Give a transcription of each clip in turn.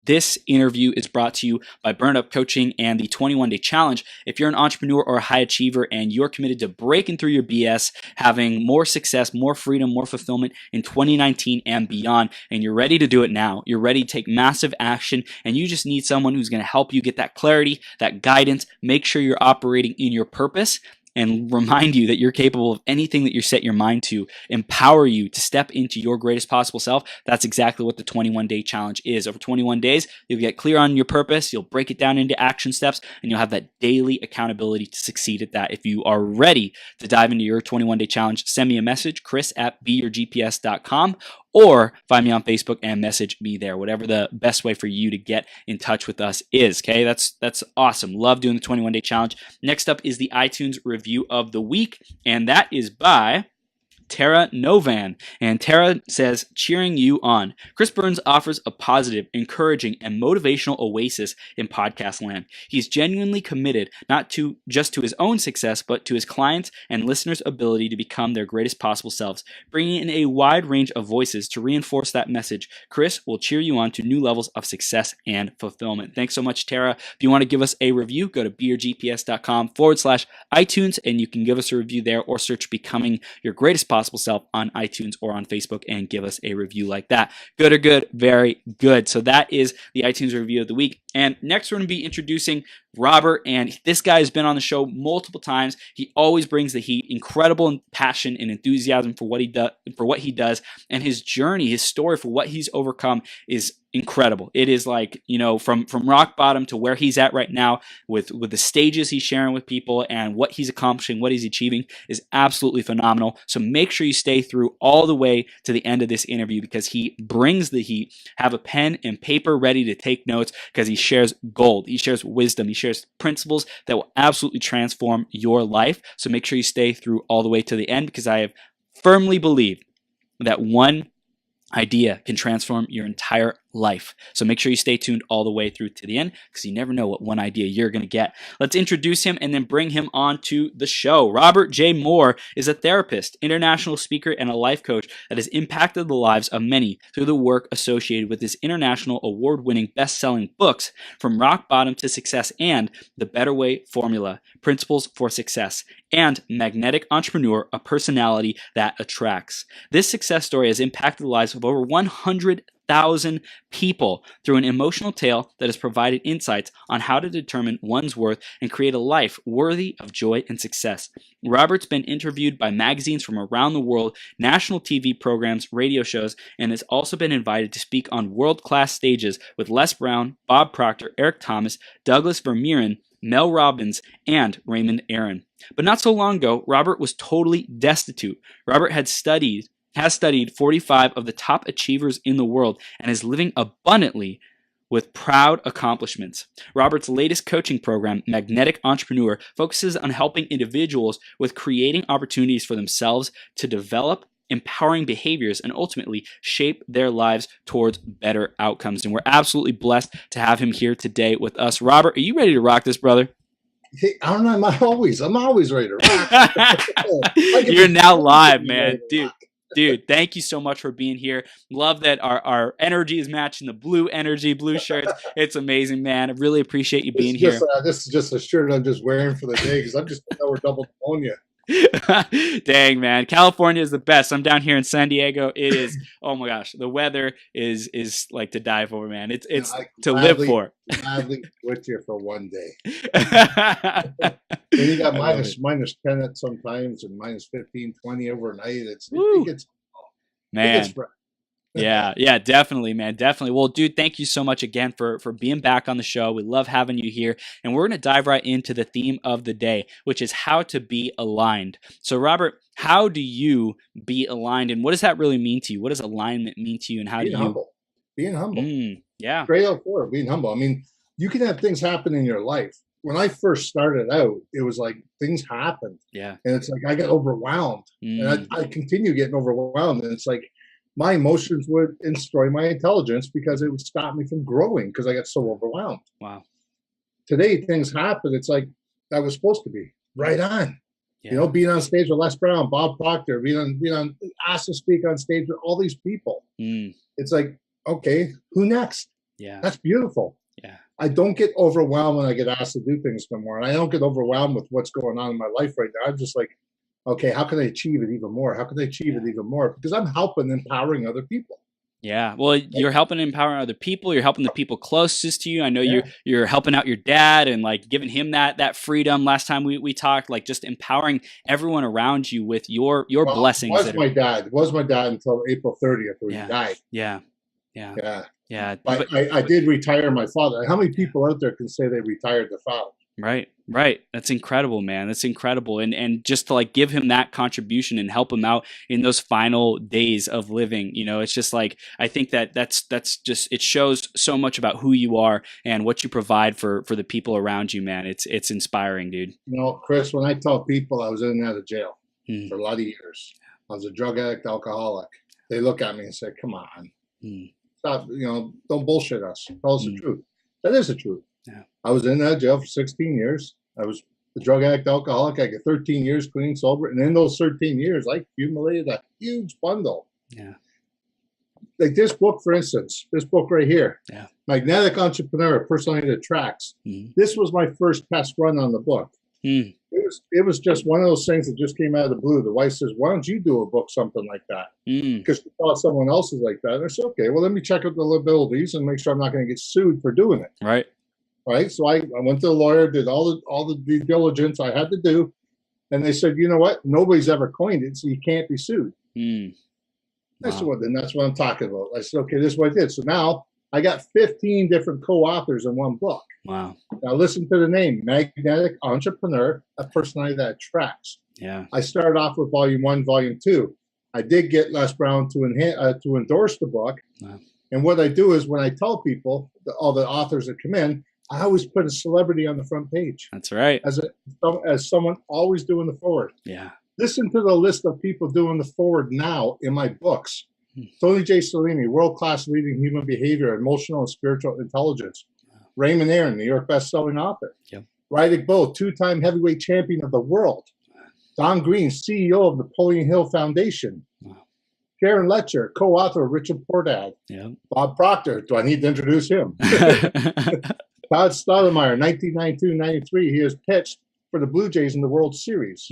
This interview is brought to you by Burn Up Coaching and the 21 Day Challenge. If you're an entrepreneur or a high achiever and you're committed to breaking through your BS, having more success, more freedom, more fulfillment in 2019 and beyond, and you're ready to do it now, you're ready to take massive action, and you just need someone who's going to help you get that clarity, that guidance, make sure you're operating in your purpose, and remind you that you're capable of anything that you set your mind to, empower you to step into your greatest possible self. That's exactly what the 21-day challenge is. Over 21 days, you'll get clear on your purpose, you'll break it down into action steps, and you'll have that daily accountability to succeed at that. If you are ready to dive into your 21-day challenge, send me a message, chris@beyourgps.com, or find me on Facebook and message me there, whatever the best way for you to get in touch with us is, okay? That's awesome. Love doing the 21-day challenge. Next up is the iTunes review of the week, and that is by Tara Novan. And Tara says, cheering you on. Chris Burns offers a positive, encouraging, and motivational oasis in podcast land. He's genuinely committed not to just to his own success, but to his clients' and listeners' ability to become their greatest possible selves, bringing in a wide range of voices to reinforce that message. Chris will cheer you on to new levels of success and fulfillment. Thanks so much, Tara. If you want to give us a review, go to beyourgps.com/iTunes, and you can give us a review there or search Becoming Your Greatest Possible Self on iTunes or on Facebook and give us a review like that. Good or good? Very good. So that is the iTunes review of the week. And next we're going to be introducing Robert, and this guy has been on the show multiple times. He always brings the heat, incredible passion and enthusiasm for what he does, and his journey, his story for what he's overcome is incredible. It is like, from rock bottom to where he's at right now with the stages he's sharing with people and what he's accomplishing, what he's achieving is absolutely phenomenal. So make sure you stay through all the way to the end of this interview because he brings the heat. Have a pen and paper ready to take notes because he shares gold. He shares wisdom. He shares principles that will absolutely transform your life. So make sure you stay through all the way to the end because I have firmly believed that one idea can transform your entire life. So make sure you stay tuned all the way through to the end because you never know what one idea you're going to get. Let's introduce him and then bring him on to the show. Robert J. Moore is a therapist, international speaker, and a life coach that has impacted the lives of many through the work associated with his international award-winning best-selling books, From Rock Bottom to Success and The Better Way Formula, Principles for Success, and Magnetic Entrepreneur, a Personality That Attracts. This success story has impacted the lives of over 100,000 people through an emotional tale that has provided insights on how to determine one's worth and create a life worthy of joy and success. Robert's been interviewed by magazines from around the world, national TV programs, radio shows, and has also been invited to speak on world-class stages with Les Brown, Bob Proctor, Eric Thomas, Douglas Vermeeren, Mel Robbins, and Raymond Aron. But not so long ago, Robert was totally destitute. Robert has studied 45 of the top achievers in the world and is living abundantly with proud accomplishments. Robert's latest coaching program, Magnetic Entrepreneur, focuses on helping individuals with creating opportunities for themselves to develop empowering behaviors and ultimately shape their lives towards better outcomes. And we're absolutely blessed to have him here today with us. Robert, are you ready to rock this, brother? Hey, I'm always ready to rock. You're now live, man. Dude, thank you so much for being here. Love that our energy is matching the blue shirts. It's amazing, man. I really appreciate you being here. This is just a shirt I'm just wearing for the day because I'm just we're double pneumonia. Dang, man. California is the best. I'm down here in San Diego. It is, oh my gosh, the weather is like to die for, man. It's to live for. Gladly with you for one day. Then you got minus 10 at sometimes and minus 15, 20 overnight. It gets, man. It gets Yeah, definitely, man. Definitely. Well, dude, thank you so much again for being back on the show. We love having you here. And we're going to dive right into the theme of the day, which is how to be aligned. So, Robert, how do you be aligned? And what does that really mean to you? What does alignment mean to you? And how do you... humble. Being humble. Yeah. Straight out for it, being humble. I mean, you can have things happen in your life. When I first started out, it was like things happened. Yeah. And it's like I got overwhelmed. And I continue getting overwhelmed. And it's like, my emotions would destroy my intelligence because it would stop me from growing because I got so overwhelmed. Wow. Today, things happen. It's like that was supposed to be right on. Yeah. Being on stage with Les Brown, Bob Proctor, being asked to speak on stage with all these people. It's like, okay, who next? Yeah. That's beautiful. Yeah. I don't get overwhelmed when I get asked to do things no more. And I don't get overwhelmed with what's going on in my life right now. I'm just like, okay, how can I achieve it even more? How can I achieve it even more? Because I'm helping, empowering other people. Yeah. Well, you're helping empower other people. You're helping the people closest to you. I know Yeah. you're helping out your dad and like giving him that freedom. Last time we talked, like just empowering everyone around you with your blessings. Was my dad until April 30th when he died. Yeah. Yeah. Yeah. Yeah. But I did retire my father. How many people out there can say they retired the father? Right. That's incredible, man. That's incredible. And just to like give him that contribution and help him out in those final days of living, you know, it's just like, I think that's just, it shows so much about who you are and what you provide for the people around you, man. It's inspiring, dude. You know, Chris, when I tell people I was in and out of jail for a lot of years, I was a drug addict, alcoholic. They look at me and say, come on, stop, you know, don't bullshit us. Tell us the truth. That is the truth. Yeah. I was in that jail for 16 years. I was a drug addict, alcoholic. I got 13 years clean, sober. And in those 13 years, I accumulated a huge bundle. Yeah. Like this book, for instance, this book right here, Yeah. Magnetic Entrepreneur, Personality That Attracts. This was my first test run on the book. It was just one of those things that just came out of the blue. The wife says, why don't you do a book, something like that? Because she thought someone else was like that. And I said, okay, well, let me check out the liabilities and make sure I'm not going to get sued for doing it. Right. So I went to the lawyer, did all the due diligence I had to do. And they said, you know what? Nobody's ever coined it, so you can't be sued. I said, well, then that's what I'm talking about. I said, okay, this is what I did. So now I got 15 different co-authors in one book. Wow. Now listen to the name, Magnetic Entrepreneur, a Personality That Attracts. Yeah. I started off with volume 1, volume 2. I did get Les Brown to endorse the book. Wow. And what I do is when I tell people, all the authors that come in, I always put a celebrity on the front page. That's right. As someone always doing the forward. Yeah. Listen to the list of people doing the forward now in my books. Tony J. Salini, world-class leading human behavior, emotional and spiritual intelligence. Raymond Aaron, New York best-selling author. Yep. Rydick Bowe, two-time heavyweight champion of the world. Don Green, CEO of Napoleon Hill Foundation. Wow. Sharon Letcher, co-author of Richard Portad. Yep. Bob Proctor, do I need to introduce him? Todd Stoudemire, 1992-93, he has pitched for the Blue Jays in the World Series.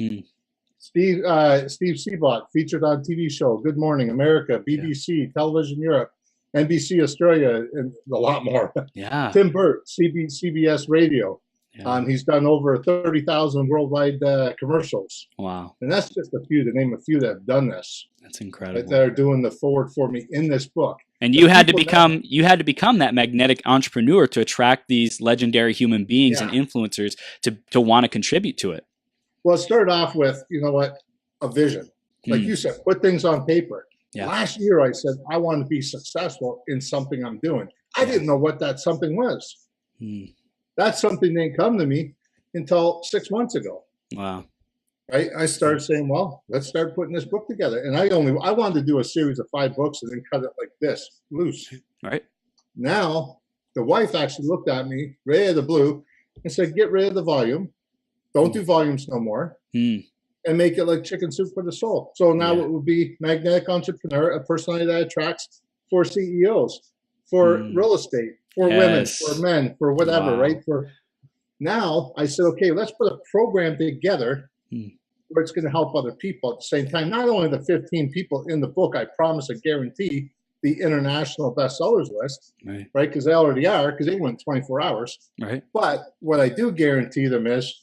Steve Seabot, featured on TV show Good Morning America, BBC, Television Europe, NBC Australia, and a lot more. Yeah. Tim Burt, CBS Radio. Yeah. He's done over 30,000 worldwide commercials. Wow. And that's just a few, to name a few that have done this. That's incredible. That are doing the forward for me in this book. And you had to become that magnetic entrepreneur to attract these legendary human beings and influencers to want to contribute to it. Well, it started off with, you know what, a vision. Like you said, put things on paper. Yeah. Last year, I said, I want to be successful in something I'm doing. I didn't know what that something was. That something didn't come to me until 6 months ago. Wow. Right? I started saying, well, let's start putting this book together. And I wanted to do a series of 5 books and then cut it like this, loose. Right. Now, the wife actually looked at me, right out of the blue, and said, get rid of the volume. Don't do volumes no more. And make it like Chicken Soup for the Soul. So now it will be Magnetic Entrepreneur, a personality that attracts for CEOs, for real estate, for women, for men, for whatever, right? For now, I said, okay, let's put a program together where it's going to help other people at the same time. Not only the 15 people in the book, I promise and guarantee the international bestsellers list, right? Because they already are, because they went 24 hours. Right. But what I do guarantee them is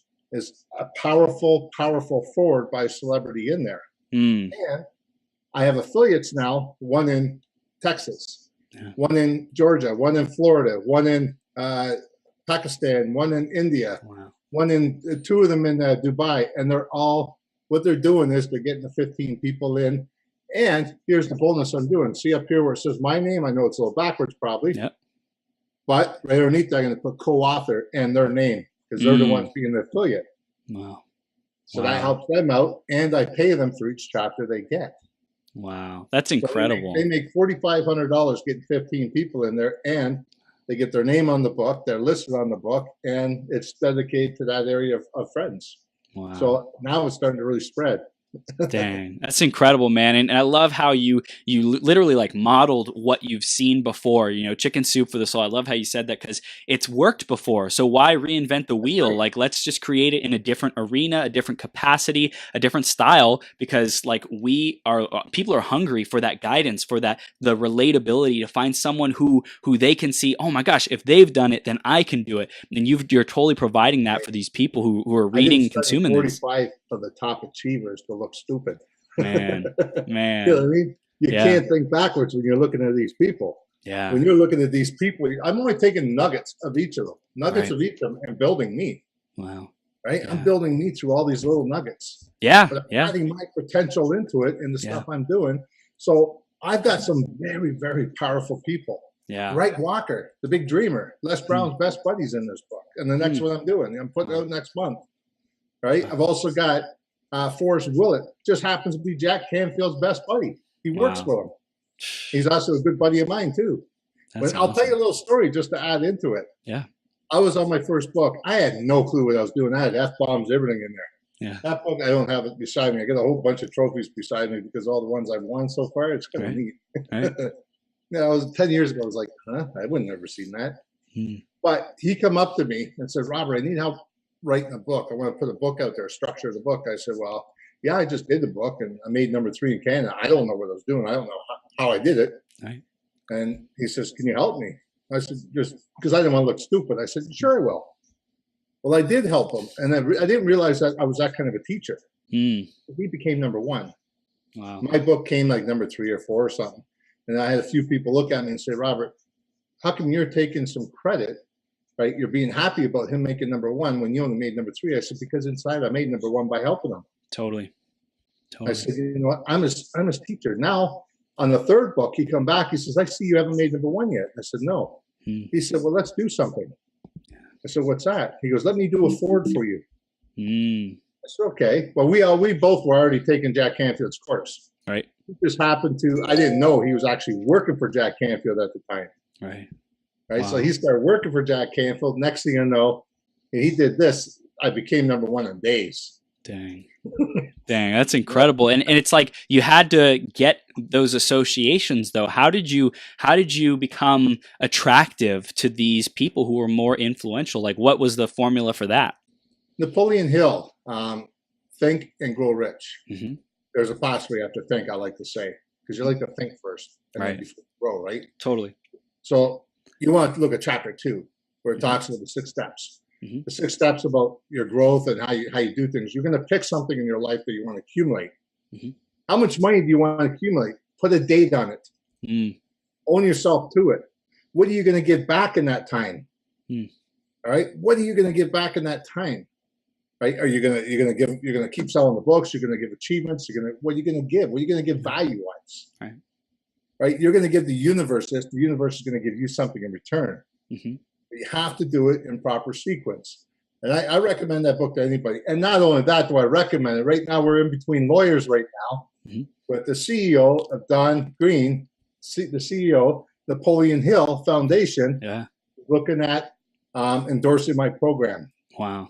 a powerful, powerful forward by a celebrity in there. And I have affiliates now, one in Texas, one in Georgia, one in Florida, one in Pakistan, one in India, one in 2 of them in Dubai. And they're all, what they're doing is they're getting the 15 people in. And here's the bonus I'm doing. See up here where it says my name? I know it's a little backwards probably. Yep. But right underneath, I'm going to put co-author and their name, because they're the ones being the affiliate. Wow. So that helps them out, and I pay them for each chapter they get. Wow. That's incredible. So they make $4,500 getting 15 people in there, and they get their name on the book, they're listed on the book, and it's dedicated to that area of friends. Wow. So now it's starting to really spread. Dang, that's incredible, man. And I love how you literally like modeled what you've seen before, chicken soup for the soul. I love how you said that because it's worked before. So why reinvent the wheel? Right. Like, let's just create it in a different arena, a different capacity, a different style, because like people are hungry for that guidance, for the relatability, to find someone who they can see, oh my gosh, if they've done it, then I can do it. And you're totally providing that for these people who are I didn't reading and study consuming this. 45 of the top achievers to look stupid. Man, You know what I mean? You Yeah. can't think backwards when you're looking at these people. Yeah. When you're looking at these people, I'm only taking nuggets of each of them, Right. of each of them, and building me. Wow. Right? Yeah. I'm building me through all these little nuggets. Yeah. But I'm Yeah. adding my potential into it in the Yeah. stuff I'm doing. So I've got some very, very powerful people. Yeah. Wright Walker, the big dreamer, Les Brown's best buddies in this book. And the next one I'm doing, I'm putting out next month. Right? I've also got Forrest Willett, just happens to be Jack Canfield's best buddy. He works Wow. for him. He's also a good buddy of mine too. That's I'll tell you a awesome. little story just to add into it. Yeah. I was on my first book. I had no clue what I was doing. I had F-bombs, everything in there. Yeah. That book, I don't have it beside me. I got a whole bunch of trophies beside me because all the ones I've won so far, it's kind of Right. neat. Right. Yeah, I was 10 years ago. I was like, huh? I wouldn't have never seen that. Hmm. But he come up to me and said, Robert, I need help writing a book. I want to put a book out there, structure the book. I said, well, yeah, I just did the book and I made number 3 in Canada. I don't know what I was doing. I don't know how I did it. Right. And he says, can you help me? I said, just because I didn't want to look stupid. I said, sure, I will. Well, I did help him. And I didn't realize that I was that kind of a teacher. Hmm. He became number 1. Wow. My book came like number 3 or 4 or something. And I had a few people look at me and say, Robert, how come you're taking some credit, right? You're being happy about him making number 1 when you only made number 3. I said, because inside I made number 1 by helping him. Totally. I said, you know what? I'm his teacher. Now, on the 3rd book, he come back. He says, I see you haven't made number 1 yet. I said, no. Hmm. He said, well, let's do something. I said, what's that? He goes, let me do a Ford for you. Hmm. I said, okay. Well, we both were already taking Jack Canfield's course. Right. He just happened to, I didn't know he was actually working for Jack Canfield at the time. Right. Right. Wow. So he started working for Jack Canfield. Next thing I know, he did this. I became number 1 in days. Dang. Dang, that's incredible. And it's like you had to get those associations though. How did you become attractive to these people who were more influential? Like what was the formula for that? Napoleon Hill, think and grow rich. Mm-hmm. There's a possibly after think, I like to say, because you like to think first and Right. then before you grow, right? Totally. So you want to look at chapter 2, where it talks about the 6 steps. Mm-hmm. The 6 steps about your growth and how you do things. You're going to pick something in your life that you want to accumulate. Mm-hmm. How much money do you want to accumulate? Put a date on it. Mm. Own yourself to it. What are you going to give back in that time? Mm. All right. What are you going to give back in that time? Right? Are you're going to keep selling the books? You're going to give achievements. What are you going to give? What are you going to give value wise? Right. Right. You're going to give the universe this. The universe is going to give you something in return. Mm-hmm. But you have to do it in proper sequence. And I recommend that book to anybody. And not only that, do I recommend it. Right now, we're in between lawyers right now with the CEO of Don Green, the CEO, Napoleon Hill Foundation, looking at endorsing my program. Wow.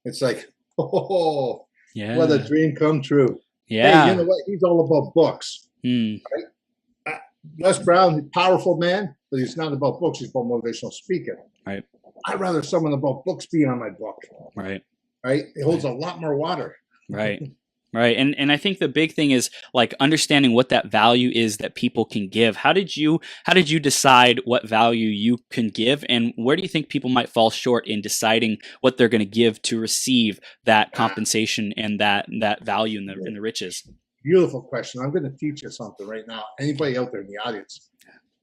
It's like, oh, yeah, what a dream come true. Yeah. Hey, you know what? He's all about books. Mm. Right? Les Brown, powerful man, but he's not about books. He's about motivational speaking. Right. I'd rather someone about books be on my book. Right. Right. It holds a lot more water. Right. Right. And I think the big thing is like understanding what that value is that people can give. How did you decide what value you can give, and where do you think people might fall short in deciding what they're going to give to receive that compensation and that value in the riches? Beautiful question. I'm going to teach you something right now. Anybody out there in the audience,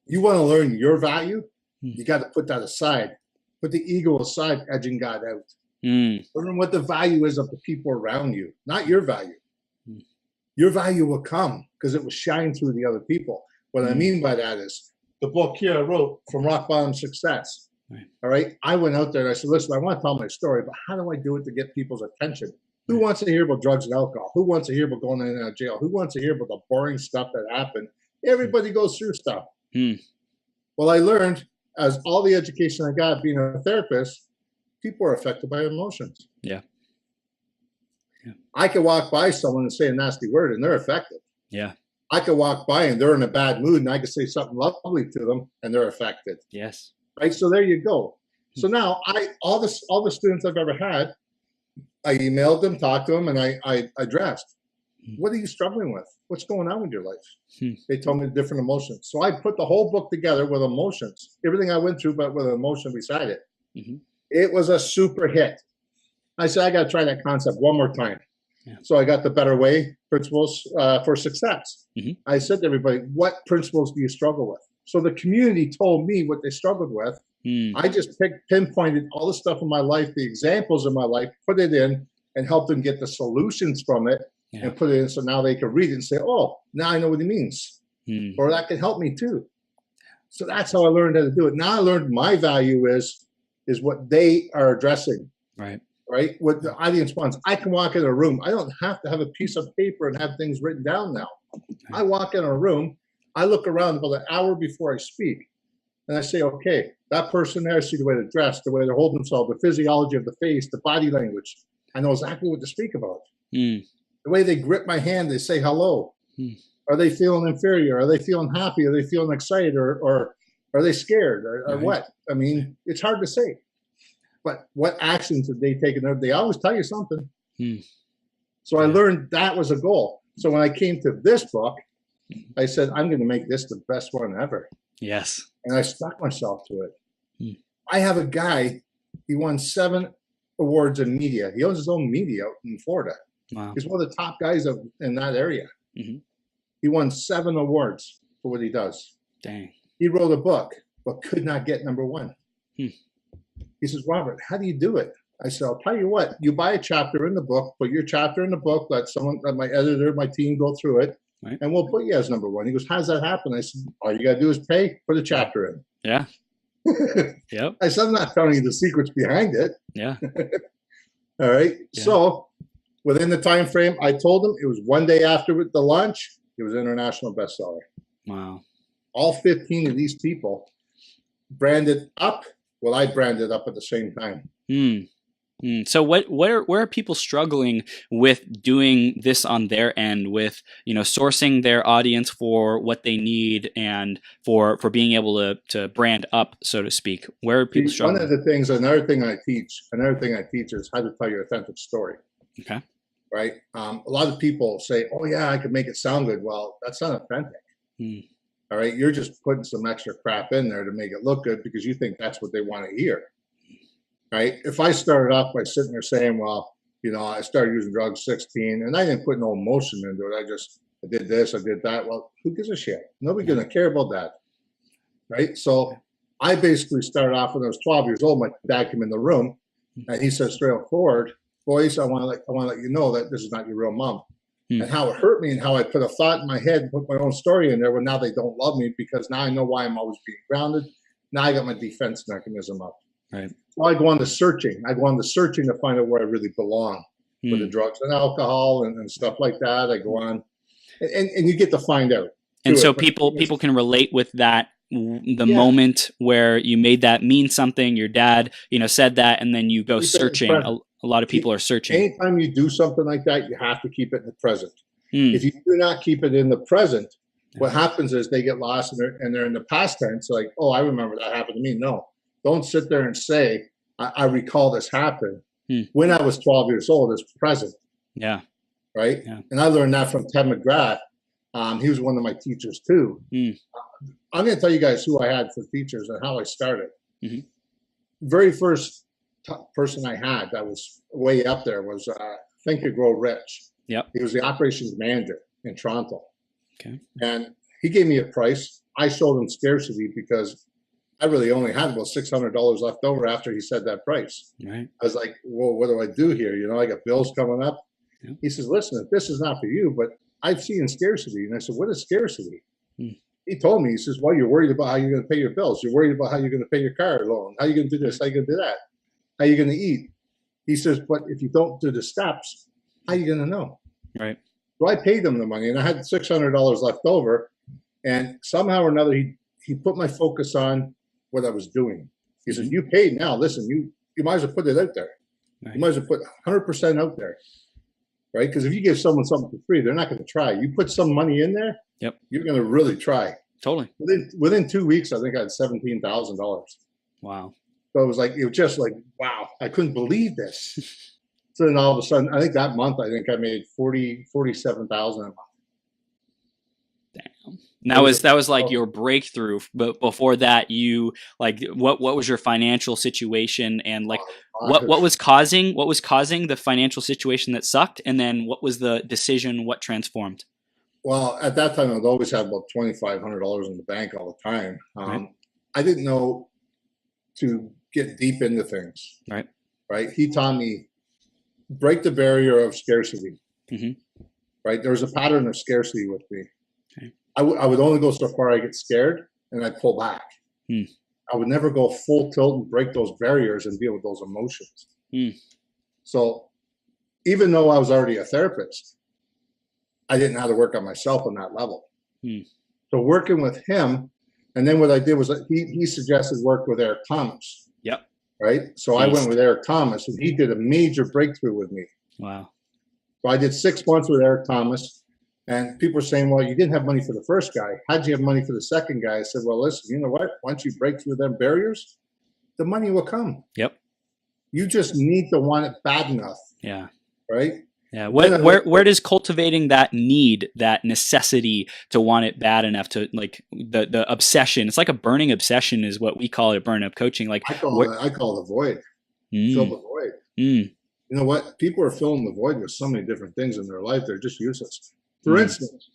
you want to learn your value, you got to put that aside. Put the ego aside, edging God out. Learn what the value is of the people around you, not your value. Your value will come because it will shine through the other people. What I mean by that is the book here I wrote, From Rock Bottom Success. Right. All right. I went out there and I said, listen, I want to tell my story, but how do I do it to get people's attention? Who wants to hear about drugs and alcohol? Who wants to hear about going in and out of jail? Who wants to hear about the boring stuff that happened? Everybody goes through stuff. Well, I learned, as all the education I got being a therapist, people are affected by emotions. Yeah. I could walk by someone and say a nasty word and they're affected. Yeah. I could walk by and they're in a bad mood and I could say something lovely to them and they're affected. Yes. Right. So there you go. So now all the students I've ever had, I emailed them, talked to them, and I addressed, what are you struggling with? What's going on with your life? They told me different emotions. So I put the whole book together with emotions, everything I went through, but with an emotion beside it. It was a super hit. I said, I got to try that concept one more time. Yeah. So I got the Better Way principles for success. I said to everybody, what principles do you struggle with? So the community told me what they struggled with. I just pinpointed all the stuff in my life, the examples of my life, put it in and helped them get the solutions from it and put it in. So now they can read it and say, oh, now I know what he means. Or that can help me too. So that's how I learned how to do it. Now I learned my value is what they are addressing. Right. What the audience wants. I can walk in a room. I don't have to have a piece of paper and have things written down now. I walk in a room. I look around about an hour before I speak. And I say, okay, that person there, I see the way they're dressed, the way they're holding themselves, the physiology of the face, the body language. I know exactly what to speak about. The way they grip my hand, they say hello. Are they feeling inferior? Are they feeling happy? Are they feeling excited? Or are they scared? Or what? I mean, it's hard to say. But what actions have they taken? They always tell you something. So I learned that was a goal. So when I came to this book, I said, I'm going to make this the best one ever. Yes. And I stuck myself to it. I have a guy, he won 7 awards in media. He owns his own media out in Florida. Wow. He's one of the top guys in that area. He won 7 awards for what he does. Dang. He wrote a book, but could not get #1. He says, Robert, how do you do it? I said, I'll tell you what, you buy a chapter in the book, put your chapter in the book, let my editor, my team go through it. And we'll put you as #1. He goes, how does that happen? I said, all you got to do is pay, put a chapter in. Yeah. Yep. I said, I'm not telling you the secrets behind it. Yeah. All right. Yeah. So within the time frame, I told him it was one day after the launch, it was an international bestseller. Wow. All 15 of these people branded up what I branded up at the same time. So where are people struggling with doing this on their end, with sourcing their audience for what they need and for being able to brand up, so to speak? Where are people struggling? One of the things, another thing I teach is how to tell your authentic story. Okay. Right. A lot of people say, "Oh yeah, I could make it sound good." Well, that's not authentic. All right, you're just putting some extra crap in there to make it look good because you think that's what they want to hear. Right? If I started off by sitting there saying, well, I started using drugs 16 and I didn't put no emotion into it. I did this, I did that. Well, who gives a shit? Nobody's going to care about that. Right? So I basically started off when I was 12 years old. My dad came in the room and he said straight forward, boys, I want to let you know that this is not your real mom. And how it hurt me and how I put a thought in my head and put my own story in there. Well, now they don't love me because now I know why I'm always being grounded. Now I got my defense mechanism up. Right. So I go on the searching. To find out where I really belong with the drugs and alcohol and stuff like that. I go on and you get to find out. And so people can relate with that, the moment where you made that mean something, your dad, said that, and then you go searching. A lot of people are searching. Anytime you do something like that, you have to keep it in the present. If you do not keep it in the present, what happens is they get lost and they're in the past tense. Like, oh, I remember that happened to me. No, don't sit there and say, I recall this happened. When I was 12 years old, it's present. Yeah. Right. Yeah. And I learned that from Ted McGrath. He was one of my teachers too. I'm going to tell you guys who I had for teachers and how I started. Very first person I had that was way up there was Think and Grow Rich. Yep. He was the operations manager in Toronto. Okay. And he gave me a price. I showed him scarcity because I really only had about $600 left over after he said that price. Right. I was like, well, what do I do here? I got bills coming up. Yeah. He says, listen, if this is not for you, but I've seen scarcity. And I said, what is scarcity? He told me, he says, well, you're worried about how you're going to pay your bills. You're worried about how you're going to pay your car loan. How are you going to do this? How are you going to do that? How are you going to eat? He says, but if you don't do the steps, how are you going to know? Right. So I paid him the money and I had $600 left over. And somehow or another, he put my focus on what I was doing. He said, you paid now. Listen, you might as well put it out there. Right. You might as well put 100% out there. right? Because if you give someone something for free, they're not going to try. You put some money in there, Yep. You're going to really try. Totally. Within 2 weeks, I think I had $17,000. Wow. So it was just like, wow, I couldn't believe this. So then all of a sudden, I think that month, I made 47,000 a month. Damn. That was like your breakthrough. But before that, you like what was your financial situation, and like what was causing the financial situation that sucked, and then what was the decision? What transformed? Well, at that time, I'd always had about $2,500 in the bank all the time. Right. I didn't know to get deep into things. Right. Right. He taught me break the barrier of scarcity. Mm-hmm. Right. There was a pattern of scarcity with me. Okay. I would only go so far I get scared and I pull back. I would never go full tilt and break those barriers and deal with those emotions. So even though I was already a therapist, I didn't know how to work on myself on that level. So working with him, and then what I did was he suggested work with Eric Thomas. Yep. Right. So I went with Eric Thomas, and he did a major breakthrough with me. Wow. So I did 6 months with Eric Thomas, and people were saying, "Well, you didn't have money for the first guy. How'd you have money for the second guy?" I said, "Well, listen, you know what? Once you break through them barriers, the money will come. Yep. You just need to want it bad enough." Yeah. Right. Yeah. Where does cultivating that need, that necessity to want it bad enough, to like the obsession? It's like a burning obsession is what we call it at Burn Up Coaching. Like I call the void. Fill the void. You know what? People are filling the void with so many different things in their life. They're just useless. For instance,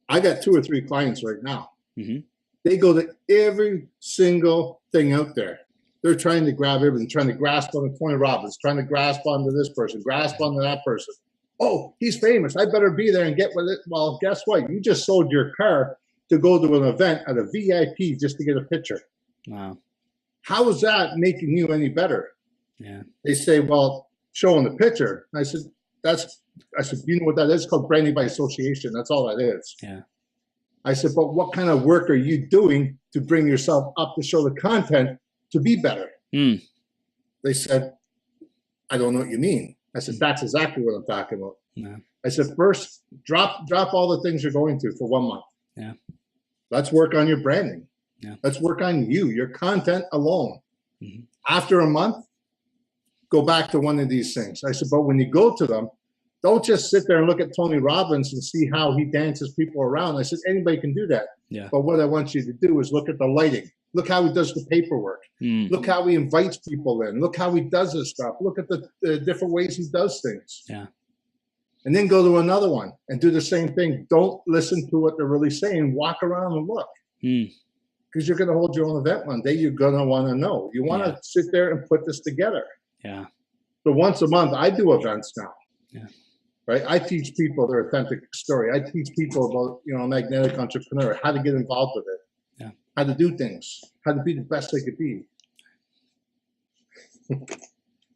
I got 2 or 3 clients right now. They go to every single thing out there. They're trying to grab everything, trying to grasp onto Tony Robbins, trying to grasp onto this person, grasp onto that person. Oh, he's famous. I better be there and get with it. Well, guess what? You just sold your car to go to an event at a VIP just to get a picture. Wow. How is that making you any better? Yeah. They say, well, showing the picture. And I said, you know what that is? It's called branding by association. That's all that is. Yeah. I said, but what kind of work are you doing to bring yourself up to show the content to be better? They said, I don't know what you mean. I said, that's exactly what I'm talking about. Yeah. I said, first, drop all the things you're going through for 1 month. Yeah. Let's work on your branding. Yeah. Let's work on you, your content alone. After a month, go back to one of these things. I said, but when you go to them, don't just sit there and look at Tony Robbins and see how he dances people around. I said, anybody can do that. Yeah. But what I want you to do is look at the lighting. Look how he does the paperwork. Look how he invites people in. Look how he does his stuff. Look at the different ways he does things. Yeah. And then go to another one and do the same thing. Don't listen to what they're really saying. Walk around and look. Because you're going to hold your own event one day. You're going to want to know. You want to sit there and put this together. Yeah. So once a month, I do events now. Yeah. Right. I teach people their authentic story. I teach people about, a magnetic entrepreneur, how to get involved with it. Yeah. How to do things, how to be the best they could be.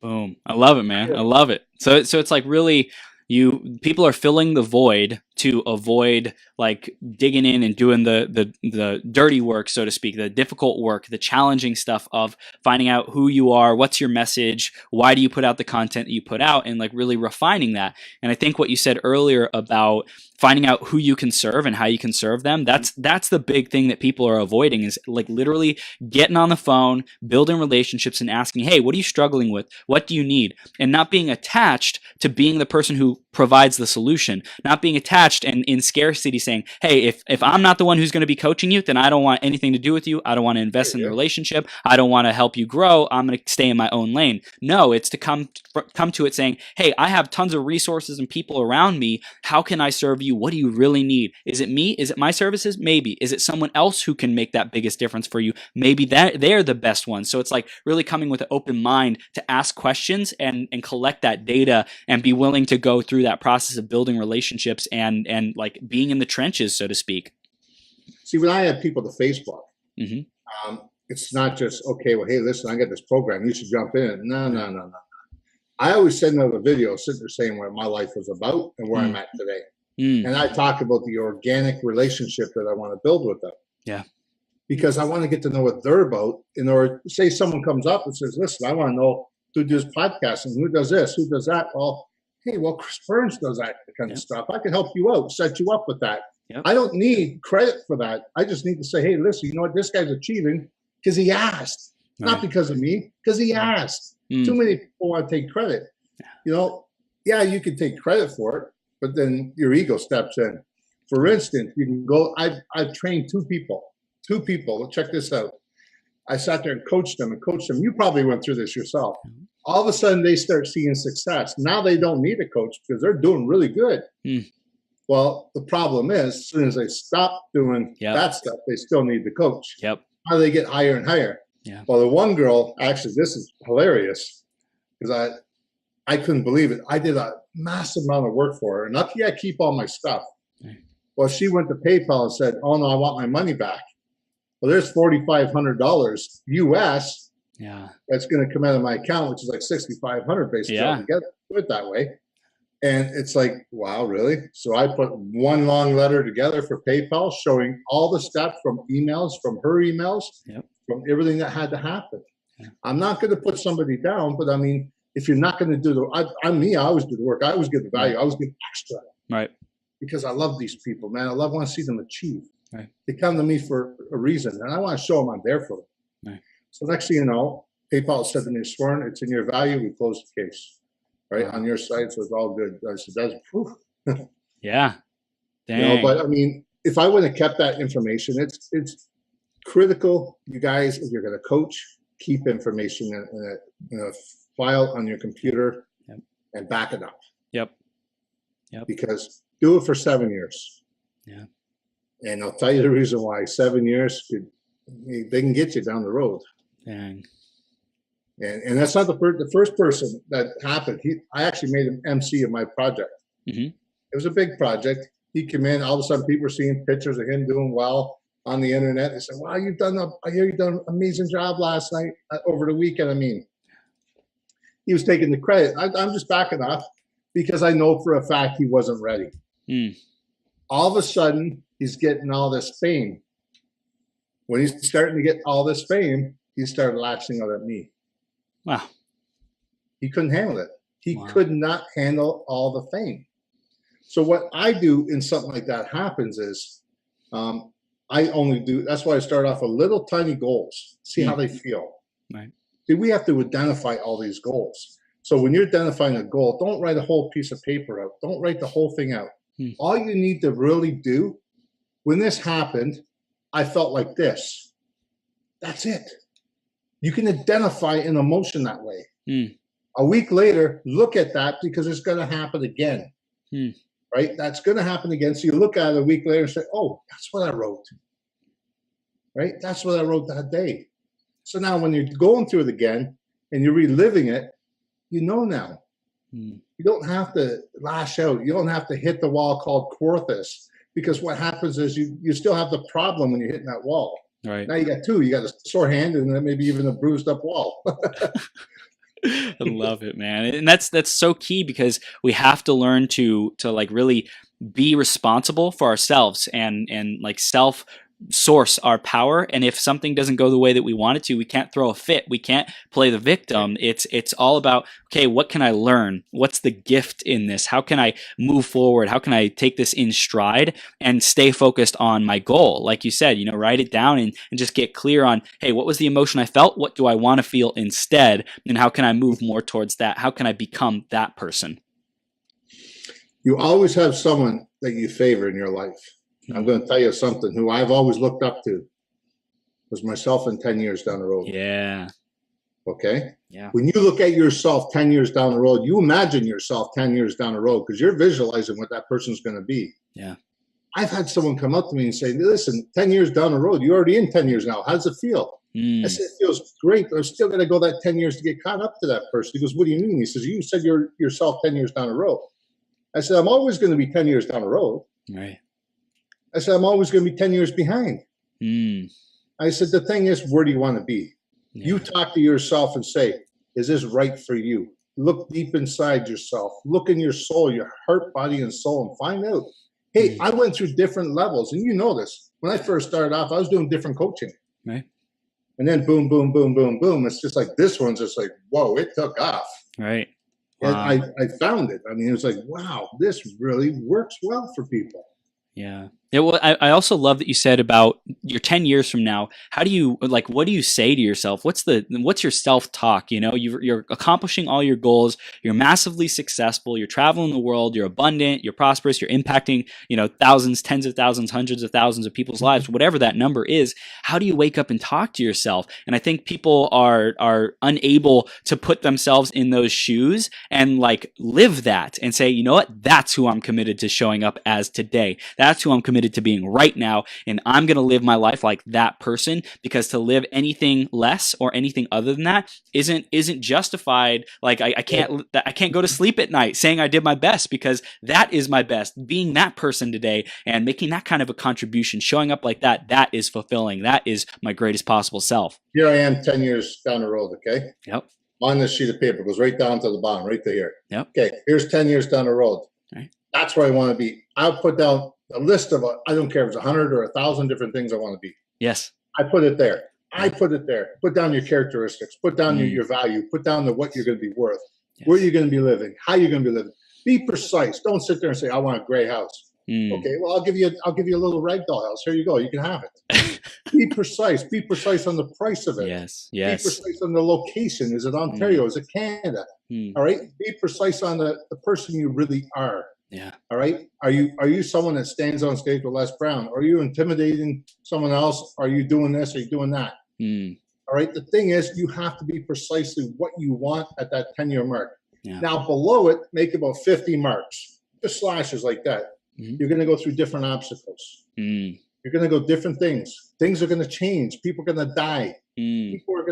Boom. I love it, man. I love it. So it's like really people are filling the void to avoid like digging in and doing the dirty work, so to speak, the difficult work, the challenging stuff of finding out who you are, what's your message, why do you put out the content that you put out, and like really refining that. And I think what you said earlier about finding out who you can serve and how you can serve them, that's the big thing that people are avoiding, is like literally getting on the phone, building relationships and asking, hey, what are you struggling with? What do you need? And not being attached to being the person who provides the solution, not being attached and in scarcity saying, hey, if I'm not the one who's going to be coaching you, then I don't want anything to do with you. I don't want to invest in the relationship. I don't want to help you grow. I'm going to stay in my own lane. No, it's to come to it saying, hey, I have tons of resources and people around me. How can I serve you? What do you really need? Is it me? Is it my services? Maybe. Is it someone else who can make that biggest difference for you? Maybe they're the best one. So it's like really coming with an open mind to ask questions and collect that data and be willing to go through that process of building relationships and like being in the trenches, so to speak. See, when I have people to Facebook, it's not just, okay, well, hey, listen, I got this program, you should jump in. No. I always send out a video sitting there saying what my life was about and where I'm at today. And I talk about the organic relationship that I want to build with them. Yeah. Because I want to get to know what they're about. In order, say someone comes up and says, listen, I want to know who does podcasting, who does this, who does that. Well, hey, well, Chris Burns does that kind of Yep. stuff. I can help you out, set you up with that. Yep. I don't need credit for that. I just need to say, hey, listen, you know what? This guy's achieving because he asked, not because of me, because he asked. Too many people want to take credit. You know, yeah, you can take credit for it, but then your ego steps in. For instance, you can go, I've trained two people. Check this out. I sat there and coached them. You probably went through this yourself. All of a sudden, they start seeing success. Now they don't need a coach because they're doing really good. Well, the problem is, as soon as they stop doing that stuff, they still need the coach. Yep. How do they get higher and higher? Yeah. Well, the one girl, actually, this is hilarious because I couldn't believe it. I did a massive amount of work for her, and lucky I keep all my stuff. Well, she went to PayPal and said, "Oh no, I want my money back." Well, there's $4,500 US. Yeah. That's going to come out of my account, which is like $6,500 basically. Yeah. Put it that way. And it's like, wow, really? So I put one long letter together for PayPal showing all the steps from emails, from her emails, from everything that had to happen. Yeah. I'm not going to put somebody down, but I mean, if you're not going to do I'm me, I always do the work. I always give the value. I always give extra. Right. Because I love these people, man. I want to see them achieve. Right. They come to me for a reason, and I want to show them I'm there for them. Right. So next thing you know, PayPal said to me, "Sworn, it's in your value. We closed the case." Right, on your side, so it's all good. I said, "That's proof." Yeah, dang. You know, but I mean, if I would have kept that information, it's critical. You guys, if you're going to coach, keep information in a file on your computer and back it up. Yep. Because do it for 7 years. Yeah. And I'll tell you the reason why. 7 years, they can get you down the road. Dang. And that's not the first person that happened. I actually made him MC of my project. It was a big project. He came in, all of a sudden people were seeing pictures of him doing well on the internet. They said, "Wow, I hear you've done an amazing job last night, over the weekend." I mean, he was taking the credit. I'm just backing up because I know for a fact he wasn't ready. All of a sudden, he's getting all this fame. When he's starting to get all this fame, he started latching out at me. Wow. He couldn't handle it. He could not handle all the fame. So what I do in something like that happens is I only do, that's why I start off with little tiny goals, see how they feel. Right. See, we have to identify all these goals. So when you're identifying a goal, don't write a whole piece of paper out. Don't write the whole thing out. All you need to really do, when this happened, I felt like this. That's it. You can identify an emotion that way. A week later, look at that because it's going to happen again. Right? That's going to happen again. So you look at it a week later and say, "Oh, that's what I wrote." Right? That's what I wrote that day. So now when you're going through it again and you're reliving it, you know now. You don't have to lash out. You don't have to hit the wall called Quarthus, because what happens is you still have the problem when you're hitting that wall. Right. Now you got two. You got a sore hand and then maybe even a bruised up wall. I love it, man. And that's so key because we have to learn to like really be responsible for ourselves and like self source our power. And if something doesn't go the way that we want it to, we can't throw a fit. We can't play the victim. It's all about, okay, what can I learn? What's the gift in this? How can I move forward? How can I take this in stride and stay focused on my goal? Like you said, write it down and just get clear on, hey, what was the emotion I felt? What do I want to feel instead? And how can I move more towards that? How can I become that person? You always have someone that you favor in your life. I'm going to tell you something who I've always looked up to was myself in 10 years down the road. Yeah. Okay? Yeah. When you look at yourself 10 years down the road, you imagine yourself 10 years down the road because you're visualizing what that person's going to be. Yeah. I've had someone come up to me and say, "Listen, 10 years down the road, you're already in 10 years now. How does it feel?" I said, "It feels great, but I'm still going to go that 10 years to get caught up to that person." He goes, "What do you mean?" He says, "You said you're yourself 10 years down the road." I said, "I'm always going to be 10 years down the road." Right. I said, "I'm always going to be 10 years behind." I said, "The thing is, where do you want to be?" Yeah. You talk to yourself and say, "Is this right for you?" Look deep inside yourself. Look in your soul, your heart, body, and soul, and find out. Hey, I went through different levels, and you know this. When I first started off, I was doing different coaching. Right. And then boom, boom, boom, boom, boom. It's just like this one's just like, whoa, it took off. Right. And Wow. I found it. I mean, it was like, wow, this really works well for people. Yeah. Yeah, well, I also love that you said about your 10 years from now. How do you like? What do you say to yourself? What's your self talk? You know, you're accomplishing all your goals. You're massively successful. You're traveling the world. You're abundant. You're prosperous. You're impacting thousands, tens of thousands, hundreds of thousands of people's lives. Whatever that number is. How do you wake up and talk to yourself? And I think people are unable to put themselves in those shoes and like live that and say, you know what? That's who I'm committed to showing up as today. That's who I'm committed to being right now, and I'm going to live my life like that person, because to live anything less or anything other than that isn't justified. Like I can't go to sleep at night saying I did my best, because that is my best. Being that person today and making that kind of a contribution, showing up like that is fulfilling. That is my greatest possible self. Here I am 10 years down the road, okay? Yep. On this sheet of paper, it goes right down to the bottom, right to here. Yep. Okay, here's 10 years down the road. Right. That's where I want to be. I'll put down a list of, I don't care if it's 100 or 1,000 different things I want to be. Yes. I put it there. I put it there. Put down your characteristics. Put down your value. Put down what you're going to be worth. Yes. Where you're going to be living. How you're going to be living. Be precise. Don't sit there and say, I want a gray house. Okay, well, I'll give you a little ragdoll house. Here you go. You can have it. Be precise. Be precise on the price of it. Yes. Be precise on the location. Is it Ontario? Is it Canada? All right. Be precise on the person you really are. Yeah. All right. Are you someone that stands on stage with Les Brown? Are you intimidating someone else? Are you doing this? Are you doing that? All right. The thing is, you have to be precisely what you want at that 10-year mark. Yeah. Now, below it, make about 50 marks, just slashes like that. You're going to go through different obstacles. You're going to go different things. Things are going to change. People are going to die. People are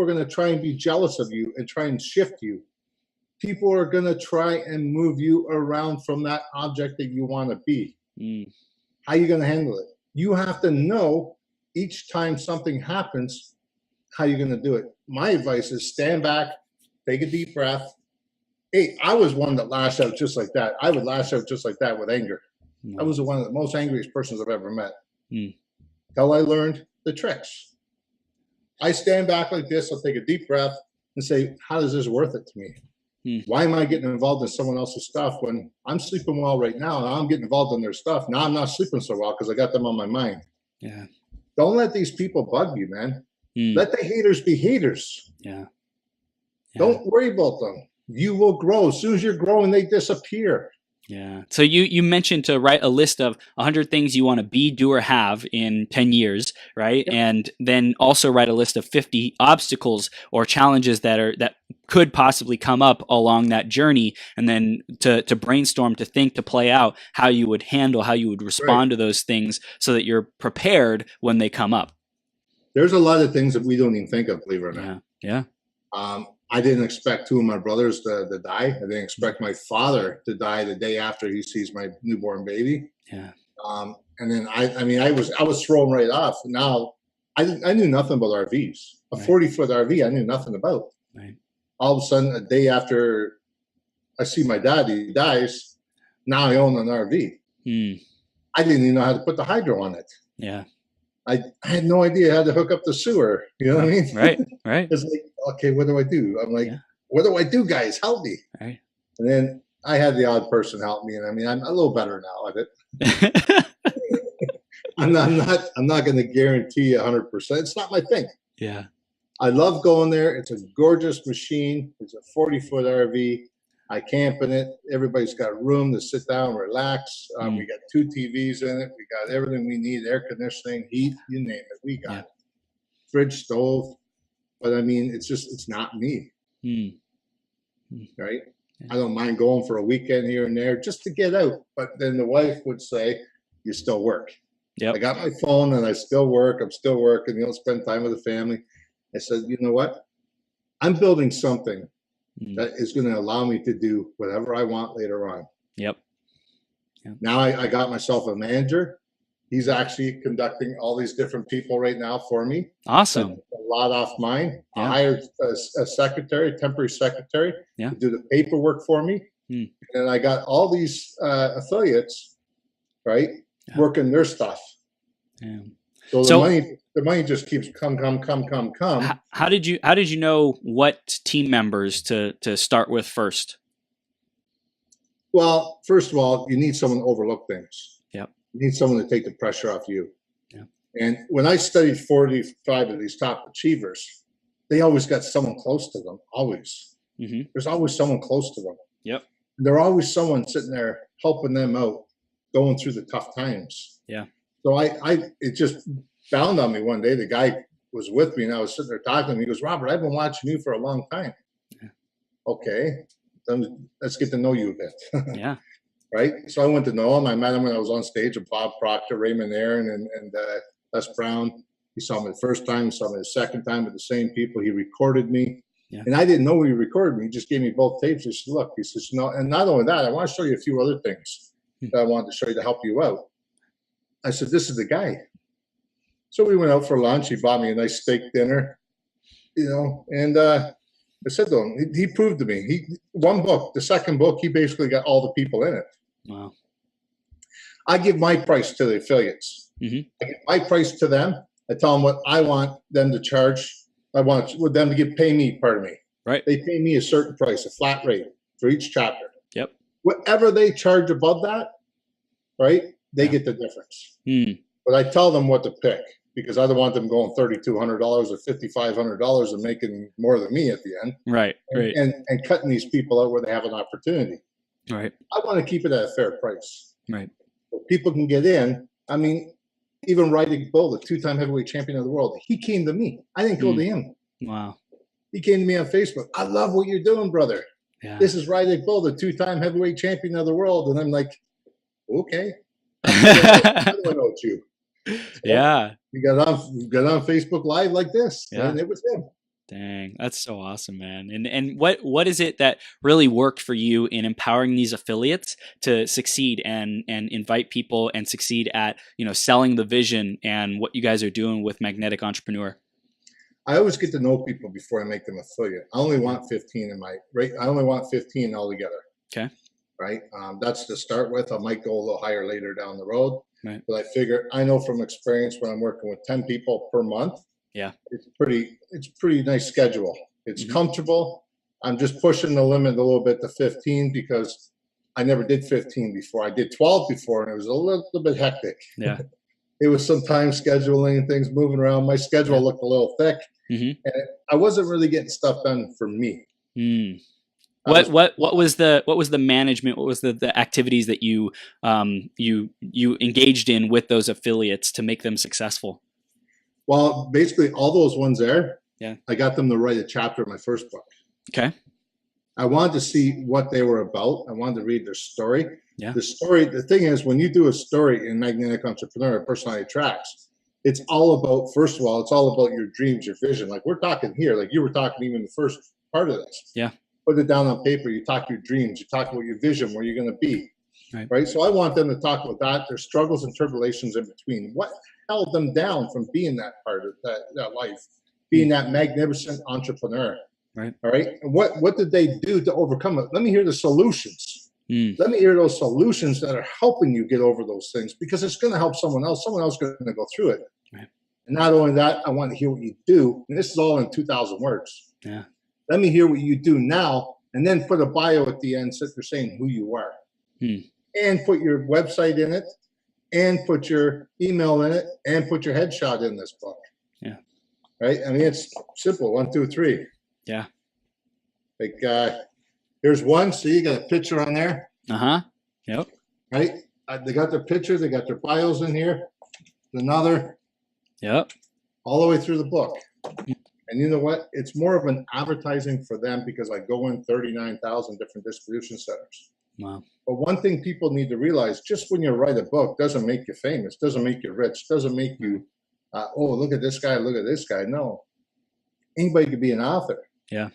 going to try and be jealous of you and try and shift you. People are going to try and move you around from that object that you want to be. How are you going to handle it? You have to know each time something happens, how you're going to do it. My advice is stand back, take a deep breath. Hey, I was one that lashed out just like that. I would lash out just like that with anger. I was one of the most angriest persons I've ever met. Till I learned the tricks. I stand back like this. I'll take a deep breath and say, how is this worth it to me? Why am I getting involved in someone else's stuff when I'm sleeping well right now and I'm getting involved in their stuff? Now I'm not sleeping so well because I got them on my mind. Yeah. Don't let these people bug you, man. Let the haters be haters. Yeah. Don't worry about them. You will grow. As soon as you're growing, they disappear. Yeah. So you mentioned to write a list of 100 things you want to be, do, or have in 10 years, right? Yep. And then also write a list of 50 obstacles or challenges that could possibly come up along that journey, and then to brainstorm, to think, to play out how you would handle, how you would respond to those things so that you're prepared when they come up. There's a lot of things that we don't even think of, believe it or not. Yeah. I didn't expect two of my brothers to die. I didn't expect my father to die the day after he sees my newborn baby. Yeah. And then I was thrown right off. Now I knew nothing about RVs. A 40-foot RV I knew nothing about. Right. All of a sudden, a day after I see my dad, he dies. Now I own an RV. I didn't even know how to put the hydro on it. Yeah. I had no idea how to hook up the sewer. You know what I mean? Right. It's like, okay, what do I do? I'm like, what do I do, guys? Help me. Right. And then I had the odd person help me, and I mean, I'm a little better now at it. I'm not going to guarantee 100%. It's not my thing. Yeah. I love going there. It's a gorgeous machine. It's a 40-foot RV. I camp in it. Everybody's got room to sit down, relax. We got 2 TVs in it. We got everything we need: air conditioning, heat, you name it. We got it. Fridge, stove. But I mean, it's not me. Right? I don't mind going for a weekend here and there just to get out. But then the wife would say, you still work. I got my phone and I still work. I'm still working. You don't spend time with the family. I said, you know what? I'm building something that is going to allow me to do whatever I want later on. Yep. Now I got myself a manager. He's actually conducting all these different people right now for me. Awesome. A lot off mine. I hired a secretary, a temporary secretary, to do the paperwork for me. And I got all these affiliates, working their stuff. So the money just keeps come. How did you know what team members to start with first? Well, first of all, you need someone to overlook things. Yep. You need someone to take the pressure off you. Yeah. And when I studied 45 of these top achievers, they always got someone close to them. Always. Mm-hmm. There's always someone close to them. Yep. There's always someone sitting there helping them out, going through the tough times. Yeah. So it just dawned on me one day. The guy was with me, and I was sitting there talking to him. He goes, "Robert, I've been watching you for a long time." Yeah. Okay, then let's get to know you a bit. Yeah. Right. So I went to know him. I met him when I was on stage with Bob Proctor, Raymond Aaron, and Les Brown. He saw me the first time, saw me the second time with the same people. He recorded me. Yeah. And I didn't know he recorded me. He just gave me both tapes. He said, "Look," he says, "No," and not only that, I want to show you a few other things that I wanted to show you to help you out. I said, "This is the guy." So we went out for lunch. He bought me a nice steak dinner, and I said to him, he proved to me, one book, the second book, he basically got all the people in it. Wow. I give my price to the affiliates. Mm-hmm. I give my price to them. I tell them what I want them to charge. I want them to pay me, pardon me. Right. They pay me a certain price, a flat rate for each chapter. Yep. Whatever they charge above that, right, they get the difference. But I tell them what to pick, because I don't want them going $3,200 or $5,500 and making more than me at the end. Right. Right. And cutting these people out where they have an opportunity. Right. I want to keep it at a fair price. Right. So people can get in. I mean, even Rydick Bull, the two-time heavyweight champion of the world, he came to me. I didn't go to him. Wow. He came to me on Facebook. "I love what you're doing, brother. Yeah. This is Rydick Bull, the two-time heavyweight champion of the world." And I'm like, okay. I don't know it's you. So yeah. We got on Facebook Live like this, and it was him. Dang, that's so awesome, man. And what is it that really worked for you in empowering these affiliates to succeed and invite people and succeed at, selling the vision and what you guys are doing with Magnetic Entrepreneur? I always get to know people before I make them affiliate. I only want 15 in my rate. I only want 15 altogether. Okay. Right. That's to start with. I might go a little higher later down the road. Right. But I know from experience when I'm working with 10 people per month. Yeah. It's pretty nice schedule. It's comfortable. I'm just pushing the limit a little bit to 15 because I never did 15 before. I did 12 before, and it was a little bit hectic. Yeah. It was some time scheduling and things moving around. My schedule looked a little thick, and I wasn't really getting stuff done for me. What was the management? What was the activities that you engaged in with those affiliates to make them successful? Well, basically all those ones there. Yeah. I got them to write a chapter in my first book. Okay. I wanted to see what they were about. I wanted to read their story. Yeah. The thing is, when you do a story in Magnetic Entrepreneur, Personality Tracks, it's all about, first of all, it's all about your dreams, your vision. Like we're talking here, like you were talking even the first part of this. Yeah. Put it down on paper. You talk your dreams. You talk about your vision, where you're going to be. Right. So I want them to talk about that, their struggles and tribulations in between. What held them down from being that part of that life, being that magnificent entrepreneur. Right. All right. And what did they do to overcome it? Let me hear the solutions. Let me hear those solutions that are helping you get over those things, because it's going to help someone else. Someone else is going to go through it. Right. And not only that, I want to hear what you do. And this is all in 2,000 words. Yeah. Let me hear what you do now, and then put a bio at the end, so they're saying who you are. And put your website in it, and put your email in it, and put your headshot in this book. Yeah. Right? I mean, it's simple. 1, 2, 3. Yeah. Like, here's one. See, you got a picture on there. Yep. Right? They got their picture. They got their bios in here. Another. Yep. All the way through the book. And you know what? It's more of an advertising for them, because I go in 39,000 different distribution centers. Wow. But one thing people need to realize, just when you write a book doesn't make you famous, doesn't make you rich, doesn't make you, oh, look at this guy, look at this guy. No. Anybody could be an author. Yeah.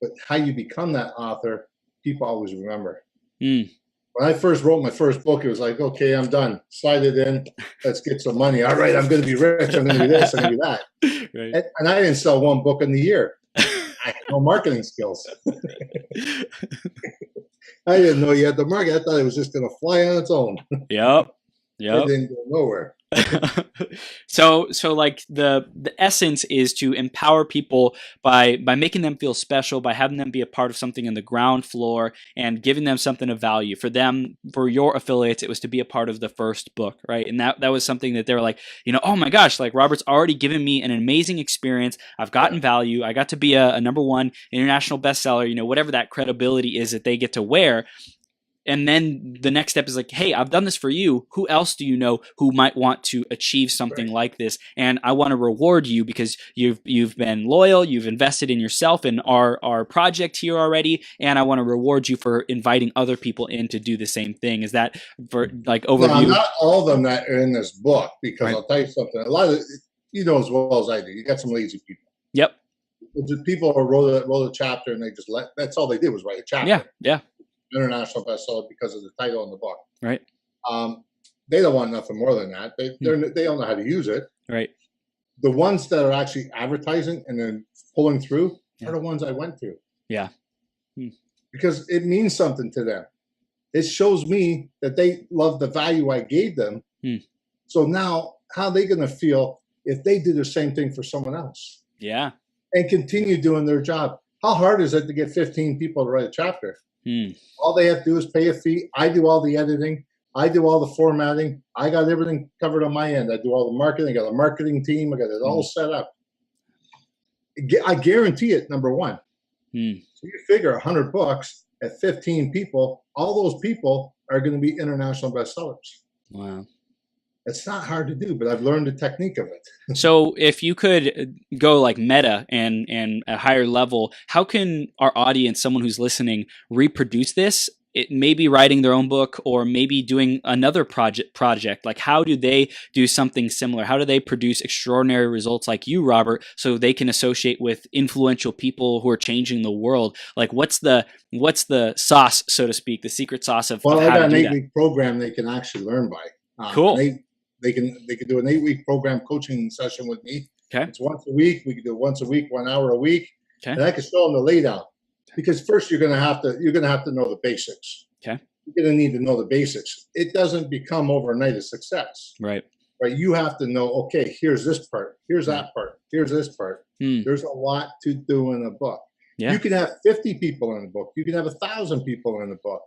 But how you become that author, people always remember. When I first wrote my first book, it was like, okay, I'm done. Slide it in. Let's get some money. All right, I'm going to be rich. I'm going to do this. I'm going to do that. Right. And I didn't sell one book in the year. I had no marketing skills. I didn't know you had the market. I thought it was just going to fly on its own. Yep. It didn't go nowhere. So like the essence is to empower people by making them feel special, by having them be a part of something in the ground floor and giving them something of value. For them, for your affiliates, it was to be a part of the first book, right? And that was something that they were like, oh my gosh, like Robert's already given me an amazing experience. I've gotten value. I got to be a #1 international bestseller, whatever that credibility is that they get to wear. And then the next step is like, hey, I've done this for you. Who else do you know who might want to achieve something like this? And I want to reward you because you've been loyal, you've invested in yourself and our project here already, and I want to reward you for inviting other people in to do the same thing. Is that for like overview? No, not all of them that are in this book, because I'll tell you something. A lot of as well as I do, you got some lazy people. Yep. People wrote a chapter and they just that's all they did was write a chapter. Yeah. International bestseller because of the title in the book. Right. They don't want nothing more than that. They don't know how to use it. Right. The ones that are actually advertising and then pulling through are the ones I went to. Yeah. Because it means something to them. It shows me that they love the value I gave them. So now, how are they going to feel if they do the same thing for someone else? Yeah. And continue doing their job? How hard is it to get 15 people to write a chapter? All they have to do is pay a fee. I do all the editing. I do all the formatting. I got everything covered on my end. I do all the marketing. I got a marketing team. I got it all set up. I guarantee it, #1. So you figure 100 books at 15 people, all those people are going to be international bestsellers. Wow. It's not hard to do, but I've learned the technique of it. So if you could go like meta and a higher level, how can our audience, someone who's listening, reproduce this? It may be writing their own book or maybe doing another project. Like how do they do something similar? How do they produce extraordinary results like you, Robert, so they can associate with influential people who are changing the world? Like what's the sauce, so to speak, the secret sauce of I how got to an do 8-week program they can actually learn by. Cool. They can do an 8-week program coaching session with me. Okay. It's once a week. We can do it once a week, 1 hour a week. Okay. And I can show them the laydown. Because first you're gonna have to know the basics. Okay. You're gonna need to know the basics. It doesn't become overnight a success. Right. Right. You have to know, okay, here's this part, here's that part, here's this part. There's a lot to do in a book. Yeah. You can have 50 people in a book, you can have 1,000 people in a book.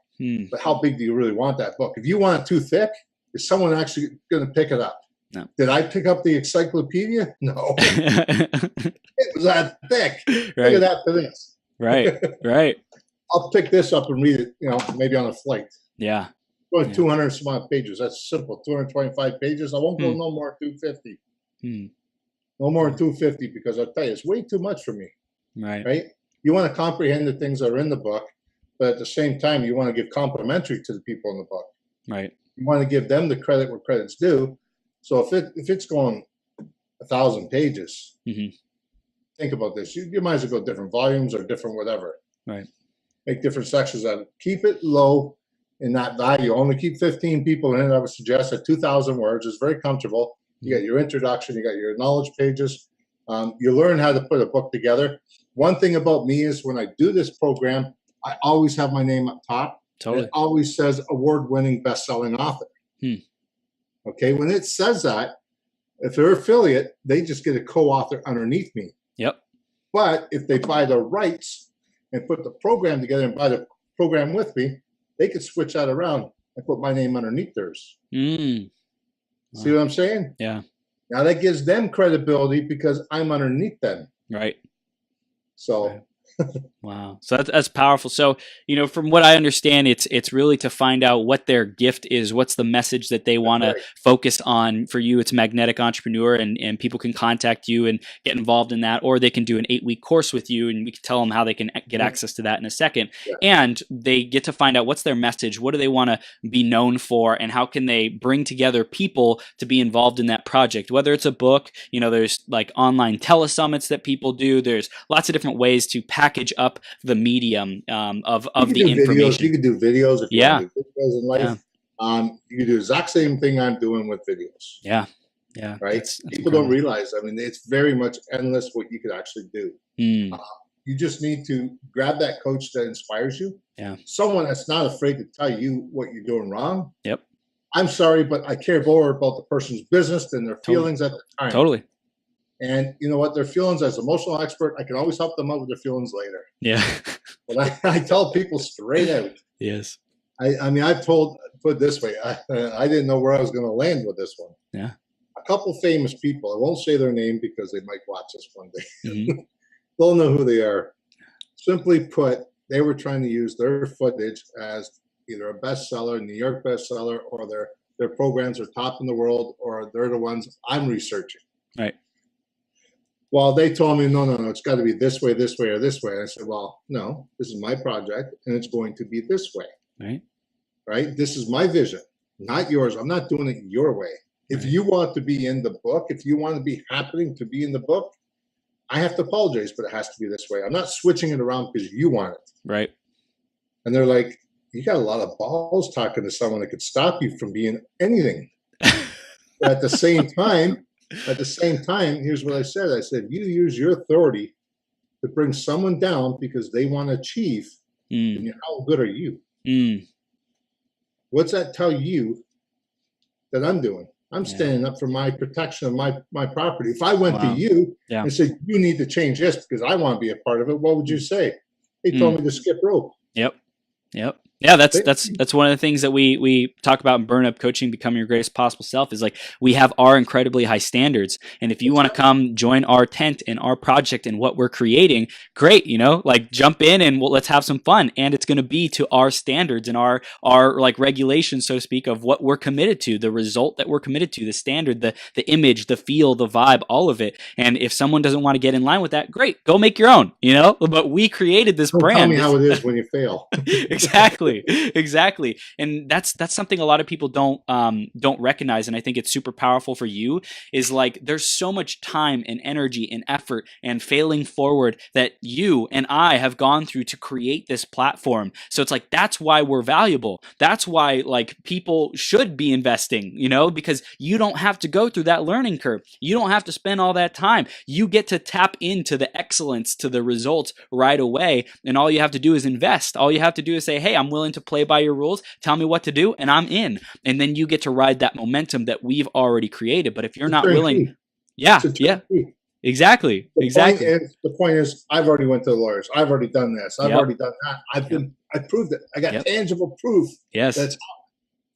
But how big do you really want that book? If you want it too thick, is someone actually going to pick it up? No. Did I pick up the encyclopedia? No. It was that thick. Right. Look at that to this. Right. I'll pick this up and read it, maybe on a flight. Yeah. Going 200 some odd pages. That's simple. 225 pages. I won't go no more than 250. No more than 250 because I'll tell you, it's way too much for me. Right. You want to comprehend the things that are in the book, but at the same time, you want to give complimentary to the people in the book. Right. You want to give them the credit where credit's due. So if it's going 1,000 pages, think about this. You might as well go different volumes or different whatever. Right. Make different sections out of it. Keep it low in that value. Only keep 15 people in it. I would suggest at 2,000 words. It's very comfortable. You got your introduction. You got your knowledge pages. You learn how to put a book together. One thing about me is when I do this program, I always have my name up top. Totally. It always says award-winning best-selling author. Okay, when it says that, if they're affiliate, they just get a co-author underneath me. Yep. But if they buy the rights and put the program together and buy the program with me, they could switch that around and put my name underneath theirs. See what I'm saying? Yeah. Now that gives them credibility because I'm underneath them. Right. So. Right. Wow. So that's powerful. So, from what I understand, it's really to find out what their gift is. What's the message that they want to focus on for you? It's Magnetic Entrepreneur and people can contact you and get involved in that, or they can do an 8-week course with you and we can tell them how they can get access to that in a second. Yeah. And they get to find out what's their message. What do they want to be known for? And how can they bring together people to be involved in that project? Whether it's a book, there's like online telesummits that people do. There's lots of different ways to package up the medium of the information. You could do videos if you want to do videos in life. Yeah. You could do the exact same thing I'm doing with videos. Yeah. Yeah. Right? That's people don't realize, it's very much endless what you could actually do. You just need to grab that coach that inspires you. Yeah. Someone that's not afraid to tell you what you're doing wrong. Yep. I'm sorry, but I care more about the person's business than their feelings at the time. Totally. And you know what? Their feelings, as an emotional expert, I can always help them out with their feelings later. Yeah. But I tell people straight out. Yes. I mean, put it this way, I didn't know where I was going to land with this one. Yeah. A couple famous people, I won't say their name because they might watch this one day. Mm-hmm. They'll know who they are. Simply put, they were trying to use their footage as either a bestseller, New York bestseller, or their programs are top in the world, or they're the ones I'm researching. Right. Well, they told me, no, it's got to be this way, this way, or this way. And I said, well, no, this is my project, and it's going to be this way. Right. Right? This is my vision, not yours. I'm not doing it your way. If you want to be in the book, if you want to be happening to be in the book, I have to apologize, but it has to be this way. I'm not switching it around because you want it. Right. And they're like, you got a lot of balls talking to someone that could stop you from being anything. But at the same time, here's what I said. I said, you use your authority to bring someone down because they want to achieve. And how good are you? What's that tell you that I'm doing? I'm standing up for my protection of my property. If I went to you and said, you need to change this because I want to be a part of it, what would you say? They told me to skip rope. Yep. Yeah, that's one of the things that we talk about in Burn Up Coaching, Becoming Your Greatest Possible Self, is like we have our incredibly high standards. And if you want to come join our tent and our project and what we're creating, great, like jump in and let's have some fun. And it's going to be to our standards and our like regulations, so to speak, of what we're committed to, the result that we're committed to, the standard, the image, the feel, the vibe, all of it. And if someone doesn't want to get in line with that, great, go make your own, but we created this brand. Tell me how it is when you fail. Exactly. And that's something a lot of people don't recognize. And I think it's super powerful for you is like, there's so much time and energy and effort and failing forward that you and I have gone through to create this platform. So it's like, that's why we're valuable. That's why like people should be investing, because you don't have to go through that learning curve. You don't have to spend all that time. You get to tap into the excellence, to the results right away. And all you have to do is invest. All you have to do is say, hey, I'm willing to play by your rules. Tell me what to do, and I'm in. And then you get to ride that momentum that we've already created. But if you're not willing, exactly. The point is, I've already went to the lawyers. I've already done this. I've already done that. I proved it. I got tangible proof. Yes.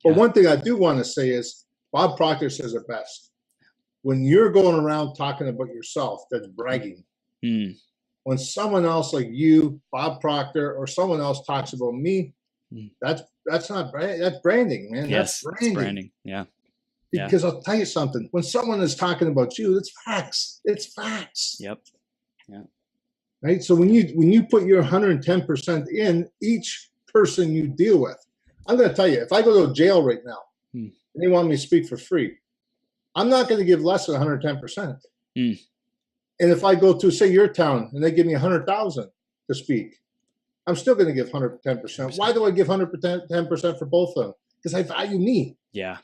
But one thing I do want to say is, Bob Proctor says it best. When you're going around talking about yourself, that's bragging. When someone else like you, Bob Proctor, or someone else talks about me, that's not brand. That's branding, man. Yes, that's branding. It's branding. Yeah. Because I'll tell you something. When someone is talking about you, it's facts. It's facts. Yep. Yeah. Right. So when you put your 110% in each person you deal with, I'm going to tell you, if I go to jail right now and they want me to speak for free, I'm not going to give less than 110%. And if I go to, say, your town and they give me 100,000 to speak, I'm still going to give 110%. Why do I give 110% for both of them? Because I value me. Yeah.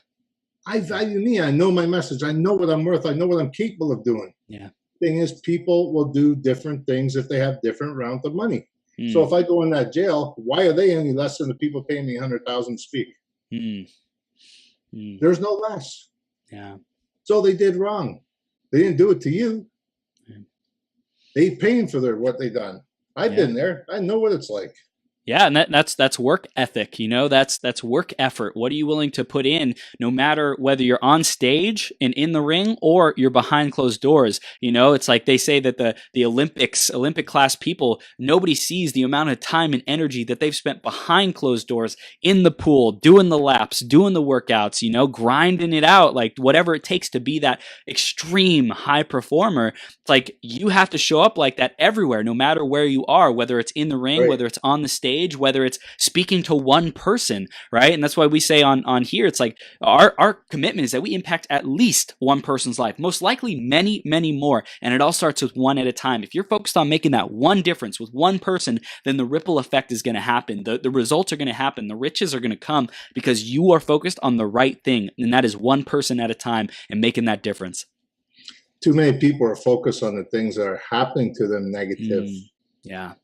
I value me. I know my message. I know what I'm worth. I know what I'm capable of doing. Yeah. Thing is, people will do different things if they have different rounds of money. So if I go in that jail, why are they any less than the people paying me 100,000 to speak? There's no less. Yeah. So they did wrong. They didn't do it to you. They paying for what they done. I've been there. I know what it's like. Yeah, and that's work ethic, that's work effort. What are you willing to put in, no matter whether you're on stage and in the ring or you're behind closed doors? It's like they say that the Olympic class people, nobody sees the amount of time and energy that they've spent behind closed doors, in the pool, doing the laps, doing the workouts, grinding it out, like whatever it takes to be that extreme high performer. It's like you have to show up like that everywhere, no matter where you are, whether it's in the ring, whether it's on the stage, whether it's speaking to one person, right? And that's why we say on here, it's like our commitment is that we impact at least one person's life, most likely many, many more. And it all starts with one at a time. If you're focused on making that one difference with one person, then the ripple effect is going to happen. The results are going to happen. The riches are going to come because you are focused on the right thing. And that is one person at a time and making that difference. Too many people are focused on the things that are happening to them negative. Yeah.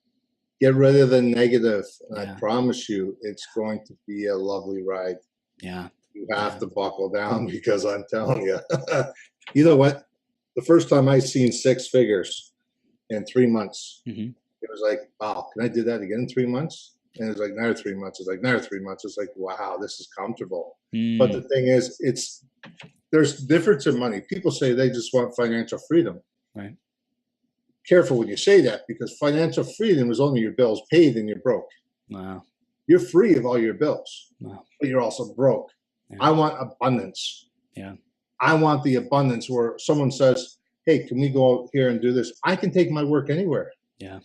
Get rid of the negative, and I promise you, it's going to be a lovely ride. Yeah. You have to buckle down because I'm telling you, you know what? The first time I seen 6 figures in 3 months, it was like, wow, can I do that again in 3 months? And it's like another 3 months. It's like another 3 months. It's like, wow, this is comfortable. But the thing is, there's difference in money. People say they just want financial freedom. Right. Careful when you say that, because financial freedom is only your bills paid and you're broke. Wow. You're free of all your bills, Wow. but you're also broke. Yeah. I want abundance. Yeah. I want the abundance where someone says, hey, can we go out here and do this? I can take my work anywhere. Yeah.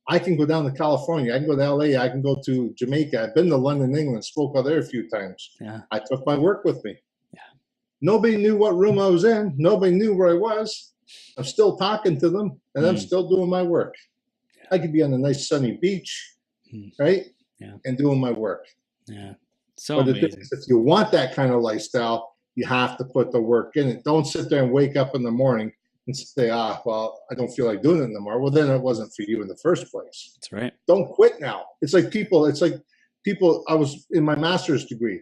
I can go down to California. I can go to LA. I can go to Jamaica. I've been to London, England, spoke out there a few times. Yeah. I took my work with me. Yeah. Nobody knew what room I was in. Nobody knew where I was. I'm still talking to them, and I'm still doing my work. Yeah. I could be on a nice sunny beach, right? Yeah. And doing my work. Yeah. So amazing. If you want that kind of lifestyle, you have to put the work in it. Don't sit there and wake up in the morning and say, well, I don't feel like doing it anymore. Well, then it wasn't for you in the first place. That's right. Don't quit now. It's like people, I was in my master's degree.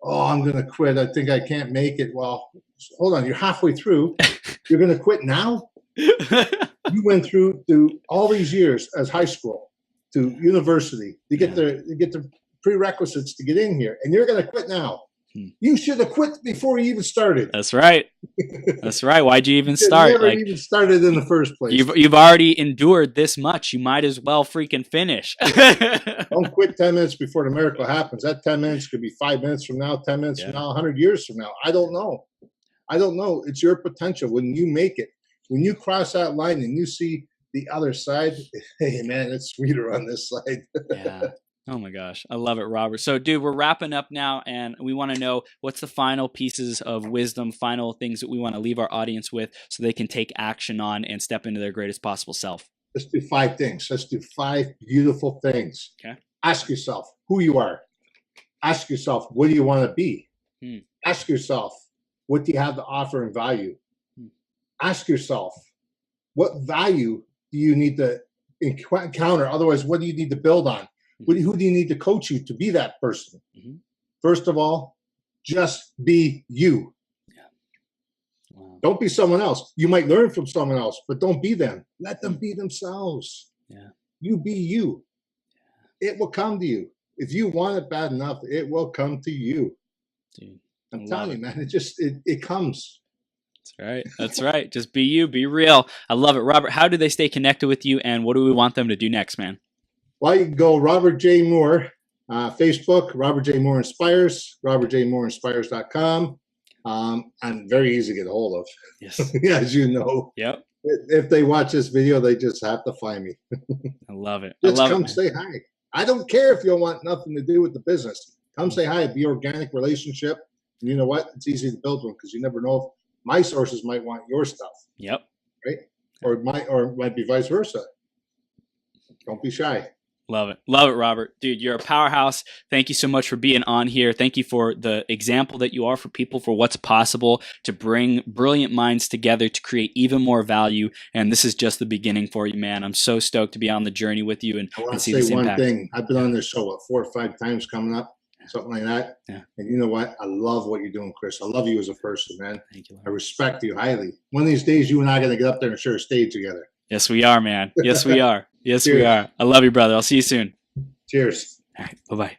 Oh, I'm going to quit. I think I can't make it. Well, hold on. You're halfway through. You're going to quit now? You went through all these years as high school to university to get the prerequisites to get in here, and you're going to quit now. You should have quit before you even started. That's right. That's right. Why'd you even start? Never even started in the first place. You've already endured this much. You might as well freaking finish. Don't quit 10 minutes before the miracle happens. That 10 minutes could be 5 minutes from now, 10 minutes from now, 100 years from now. I don't know. It's your potential. When you make it, when you cross that line and you see the other side, hey, man, it's sweeter on this side. Yeah. Oh my gosh. I love it, Robert. So dude, we're wrapping up now, and we want to know what's the final pieces of wisdom, final things that we want to leave our audience with so they can take action on and step into their greatest possible self. Let's do 5 things. Let's do 5 beautiful things. Okay. Ask yourself who you are. Ask yourself, what do you want to be? Ask yourself, what do you have to offer in value? Ask yourself, what value do you need to encounter? Otherwise, what do you need to build on? Who do you need to coach you to be that person? First of all, just be you. Yeah. Wow. Don't be someone else. You might learn from someone else, but don't be them. Let them be themselves. Yeah. You be you. Yeah. It will come to you. If you want it bad enough, it will come to you. Dude, I'm telling you, man, it comes. That's right. That's right. Just be you, be real. I love it. Robert, how do they stay connected with you, and what do we want them to do next, man? Well, you can go Robert J. Moore, Facebook, Robert J. Moore Inspires, robertjmooreinspires.com. I'm very easy to get a hold of. Yes. As you know. Yep. If they watch this video, they just have to find me. I love it. Just come say hi. I don't care if you want nothing to do with the business. Come say hi. Be organic relationship. And you know what? It's easy to build one because you never know if my sources might want your stuff. Yep. Right? Or it might be vice versa. Don't be shy. Love it. Love it, Robert. Dude, you're a powerhouse. Thank you so much for being on here. Thank you for the example that you are for people, for what's possible to bring brilliant minds together to create even more value. And this is just the beginning for you, man. I'm so stoked to be on the journey with you and see this impact. One thing. I've been on this show, 4 or 5 times coming up, something like that. Yeah. And you know what? I love what you're doing, Chris. I love you as a person, man. Thank you. I respect you highly. One of these days, you and I are going to get up there and share a stage together. Yes, we are, man. Yes, we are. Yes, Cheers. we are. I love you, brother. I'll see you soon. Cheers. All right. Bye-bye.